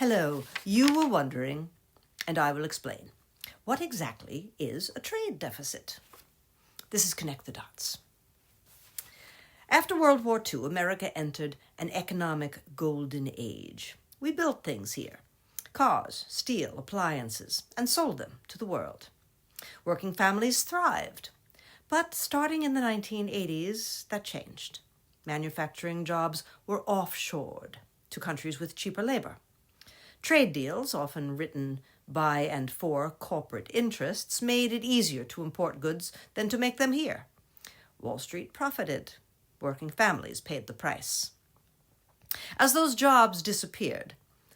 Hello, you were wondering, and I will explain. What exactly is a trade deficit? This is Connect the Dots. After World War II, America entered an economic golden age. We built things here, cars, steel, appliances, and sold them to the world. Working families thrived. But starting in the 1980s, that changed. Manufacturing jobs were offshored to countries with cheaper labor. Trade deals, often written by and for corporate interests, made it easier to import goods than to make them here. Wall Street profited. Working families paid the price. As those jobs disappeared,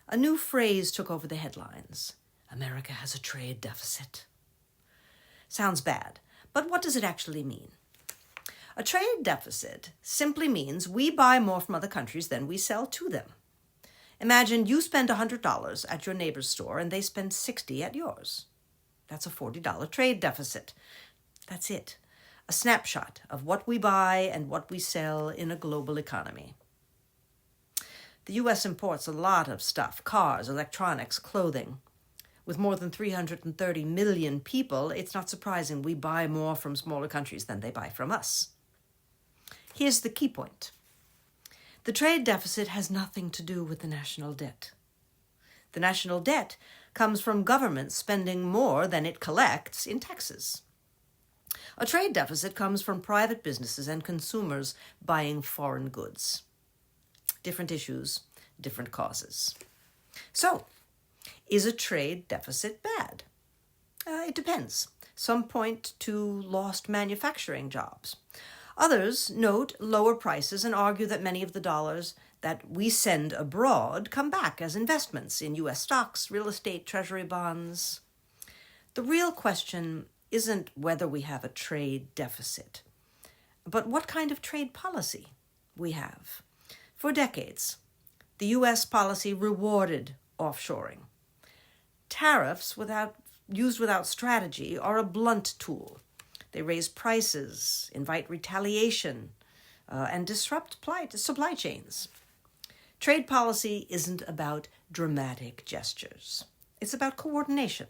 a new phrase took over the headlines. America has a trade deficit. Sounds bad, but what does it actually mean? A trade deficit simply means we buy more from other countries than we sell to them. Imagine you spend $100 at your neighbor's store and they spend $60 at yours. That's a $40 trade deficit. That's it. A snapshot of what we buy and what we sell in a global economy. The U.S. imports a lot of stuff, cars, electronics, clothing. With more than 330 million people, it's not surprising we buy more from smaller countries than they buy from us. Here's the key point. The trade deficit has nothing to do with the national debt. The national debt comes from governments spending more than it collects in taxes. A trade deficit comes from private businesses and consumers buying foreign goods. Different issues, different causes. So, is a trade deficit bad? It depends. Some point to lost manufacturing jobs. Others note lower prices and argue that many of the dollars that we send abroad come back as investments in U.S. stocks, real estate, treasury bonds. The real question isn't whether we have a trade deficit, but what kind of trade policy we have. For decades, the U.S. policy rewarded offshoring. Tariffs used without strategy are a blunt tool. They raise prices, invite retaliation, and disrupt supply chains. Trade policy isn't about dramatic gestures. It's about coordination,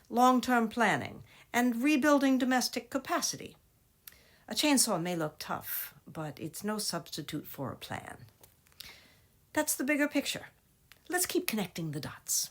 long-term planning, and rebuilding domestic capacity. A chainsaw may look tough, but it's no substitute for a plan. That's the bigger picture. Let's keep connecting the dots.